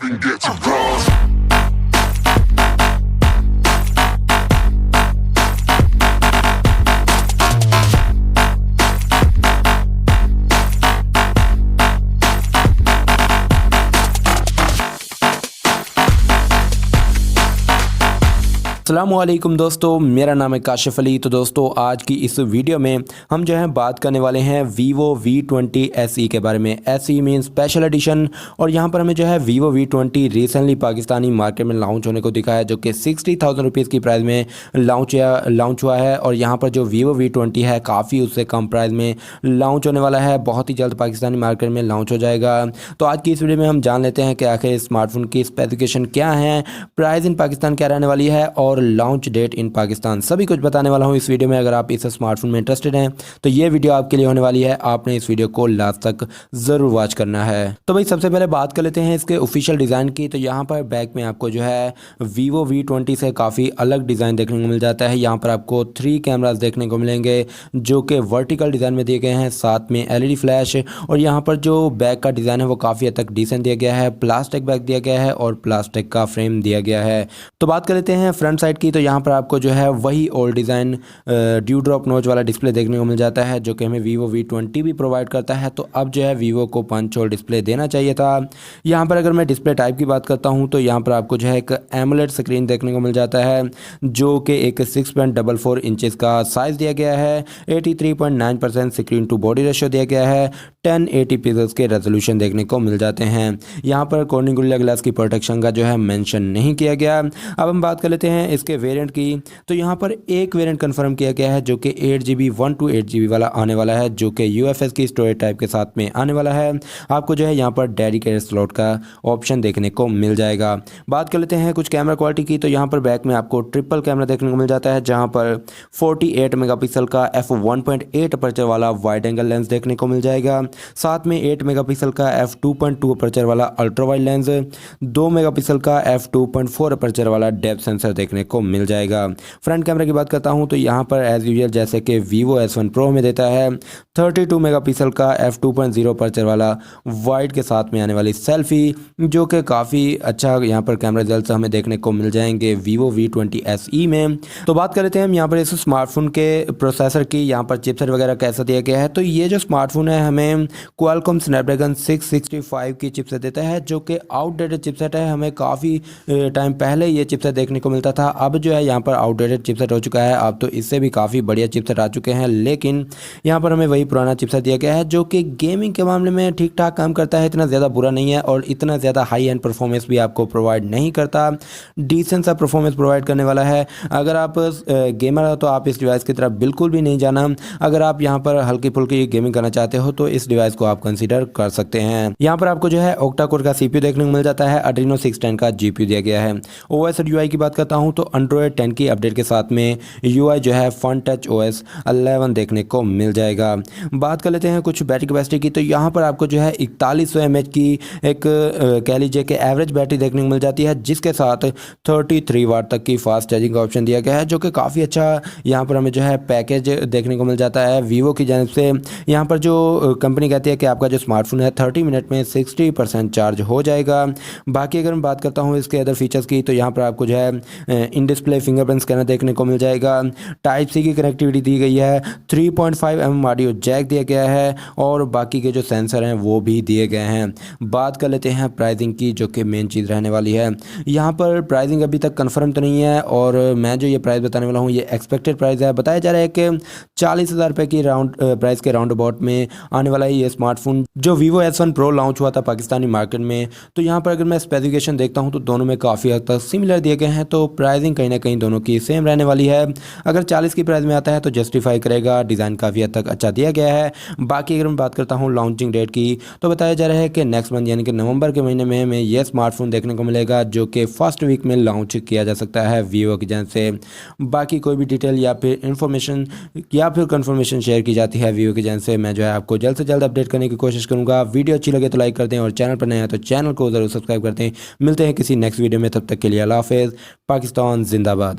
can get to cross. अस्सलामुअलैकुम दोस्तों, मेरा नाम है काशिफ अली। तो दोस्तों, आज की इस वीडियो में हम जो है बात करने वाले हैं Vivo V20 SE के बारे में। SE mean special edition. और यहाँ पर हमें जो है Vivo V20 recently Pakistani market में लॉन्च होने को दिखा है, जो कि 60,000 रुपीज़ की प्राइस में लॉन्च हुआ है। और यहाँ पर जो Vivo V20 है काफ़ी उससे कम प्राइस में लॉन्च होने वाला है, बहुत ही जल्द पाकिस्तानी मार्केट में लॉन्च हो जाएगा। तो आज की इस वीडियो में हम जान लेते हैं कि आखिर स्मार्टफोन की स्पेसिफिकेशन क्या है, प्राइस इन पाकिस्तान क्या रहने वाली है और लॉन्च डेट इन पाकिस्तान, सभी कुछ बताने वाला हूं इस वीडियो में। अगर आप इस स्मार्टफोन में इंटरेस्टेड हैं तो ये वीडियो आपके लिए होने वाली है, आपने इस वीडियो को लास्ट तक ज़रूर वॉच करना है। तो भाई सबसे पहले बात कर लेते हैं इसके ऑफिशियल डिज़ाइन की। तो यहाँ पर बैक में आपको जो है Vivo V20 से काफ़ी अलग डिज़ाइन देखने को मिल जाता है। यहाँ पर आपको 3 कैमरास देखने को मिलेंगे जो कि वर्टिकल डिज़ाइन में दिए गए हैं, साथ में LED फ्लैश। और यहाँ पर जो बैक का डिज़ाइन है वो काफ़ी हद तक डिसेंट दिया गया है, प्लास्टिक बैक दिया गया है और प्लास्टिक का फ्रेम दिया गया है। तो बात कर लेते हैं फ्रंट साइड की। तो यहाँ पर आपको जो है वही ओल्ड डिज़ाइन ड्यू ड्रॉप नोच वाला डिस्प्ले देखने को मिल जाता है, जो कि हमें Vivo V20 भी प्रोवाइड करता है। तो अब जो है Vivo को पंच होल डिस्प्ले देना चाहिए था। यहाँ पर अगर मैं डिस्प्ले टाइप की बात करता हूँ तो यहाँ पर आपको जो है एक एमोलेड स्क्रीन देखने को मिल जाता है, जो कि एक 6.44 इंचेस का साइज़ दिया गया है, 83.9% स्क्रीन टू बॉडी रेशियो दिया गया है, 1080 पिक्सल्स के रेजोल्यूशन देखने को मिल जाते हैं। यहाँ पर कॉर्निंग गोरिल्ला ग्लास की प्रोटेक्शन का जो है मेंशन नहीं किया गया। अब हम बात कर लेते हैं इसके वेरिएंट की। तो यहाँ पर एक वेरिएंट कंफर्म किया गया है जो कि 8GB 128GB वाला आने वाला है, जो कि UFS की स्टोरेज टाइप के साथ में आने वाला है। आपको जो है यहाँ पर डेडिकेटेड स्लॉट का ऑप्शन देखने को मिल जाएगा। बात कर लेते हैं कुछ कैमरा क्वालिटी की। तो यहाँ पर बैक में आपको ट्रिपल कैमरा देखने को मिल जाता है, जहाँ पर 48 मेगापिक्सल का f1.8 अपर्चर वाला वाइड एंगल लेंस देखने को मिल जाएगा, साथ में 8 मेगापिक्सल का f2.2 अपर्चर वाला अल्ट्रा वाइड लेंस, 2 मेगापिक्सल का f2.4 अपर्चर वाला डेप्थ सेंसर देखने को मिल जाएगा। फ्रंट कैमरा की बात करता हूं तो यहाँ पर एज यूजुअल जैसे कि Vivo S1 Pro में देता है 32 मेगापिक्सल का f2.0 अपर्चर वाला वाइड के साथ में आने वाली सेल्फी, जो कि काफ़ी अच्छा यहाँ पर कैमरा रिजल्ट हमें देखने को मिल जाएंगे Vivo V20 SE में। तो बात कर लेते हैं हम यहाँ पर इस स्मार्टफोन के प्रोसेसर की, यहाँ पर चिपसेट वगैरह कैसा दिया गया है। तो ये जो स्मार्टफोन है हमें क्वालकॉम स्नैपड्रैगन 665 की चिपसेट देता है, जो कि आउटडेटेड चिपसेट है। हमें काफ़ी टाइम पहले ये चिपसेट देखने को मिलता था, अब जो है यहाँ पर आउटडेटेड चिपसेट हो चुका है। अब तो इससे भी काफ़ी बढ़िया चिपसेट आ चुके हैं, लेकिन यहाँ पर हमें वही पुराना चिपसेट दिया गया है, जो कि गेमिंग के मामले में ठीक ठाक काम करता है, इतना ज़्यादा बुरा नहीं है और इतना ज़्यादा हाई एंड परफॉर्मेंस भी आपको प्रोवाइड नहीं करता, डिसेंट सा परफॉर्मेंस प्रोवाइड करने वाला है। अगर आप गेमर हो तो आप इस डिवाइस की तरफ बिल्कुल भी नहीं जाना। अगर आप यहाँ पर हल्की फुल्की गेमिंग करना चाहते हो तो इस डिवाइस को आप कंसीडर कर सकते हैं। यहाँ पर आपको जो है ऑक्टा कोर का CPU देखने को मिल जाता है, Adreno 610 का GPU दिया गया है। OS और UI की बात करता हूँ तो Android 10 की अपडेट के साथ में UI जो है फन टच OS 11 देखने को मिल जाएगा। बात कर लेते हैं कुछ बैटरी कैपेसिटी की। तो यहाँ पर आपको जो है 4100 mAh की एक कह लीजिए कि एवरेज बैटरी देखने को मिल जाती है, जिसके साथ 33 वाट तक की फास्ट चार्जिंग का ऑप्शन दिया गया है, जो कि काफ़ी अच्छा यहाँ पर हमें जो है पैकेज देखने को मिल जाता है Vivo की जानिब से। यहाँ पर जो कंपनी कहती है कि आपका जो स्मार्टफोन है 30 मिनट में 60% चार्ज हो जाएगा। बाकी अगर मैं बात करता हूँ इसके अदर फीचर्स की, तो यहाँ पर आपको जो है इन डिस्प्ले फिंगरप्रिंट स्कैनर देखने को मिल जाएगा, टाइप सी की कनेक्टिविटी दी गई है, 3.5mm ऑडियो जैक दिया गया है और बाकी के जो सेंसर हैं वो भी दिए गए हैं। बात कर लेते हैं प्राइसिंग की, जो कि मेन चीज़ रहने वाली है। यहाँ पर प्राइसिंग अभी तक कंफर्म तो नहीं है और मैं जो ये प्राइस बताने वाला हूँ ये एक्सपेक्टेड प्राइस है। बताया जा रहा है कि 40,000 रुपये की प्राइस के राउंड अबाउट में आने वाला है ये स्मार्टफोन, जो Vivo S1 Pro लॉन्च हुआ था पाकिस्तानी मार्केट में। तो यहाँ पर अगर मैं स्पेसिफिकेशन देखता हूँ तो दोनों में काफ़ी हद तक सिमिलर दिए गए हैं, तो प्राइसिंग कहीं ना कहीं दोनों की सेम रहने वाली है। अगर 40 की प्राइस में आता है तो जस्टिफाई करेगा, डिज़ाइन काफ़ी हद तक अच्छा दिया गया है। बाकी अगर मैं बात करता हूँ लॉन्चिंग डेट की, तो बताया जा रहा है कि नेक्स्ट मंथ यानी कि नवंबर के महीने में हमें यह स्मार्टफोन देखने को मिलेगा, जो कि फर्स्ट वीक में लॉन्च किया जा सकता है Vivo की जानिब से। बाकी कोई भी डिटेल या फिर इंफॉर्मेशन या फिर कंफर्मेशन शेयर की जाती है Vivo की जानिब से, मैं जो है आपको जल्द से जल्द अपडेट करने की कोशिश करूँगा। वीडियो अच्छी लगे तो लाइक कर दें और चैनल पर नए हैं तो चैनल को ज़रूर सब्सक्राइब करते हैं। मिलते हैं किसी नेक्स्ट वीडियो में, तब तक के लिए अल्लाह हाफ़िज़। पाकिस्तान जिंदाबाद।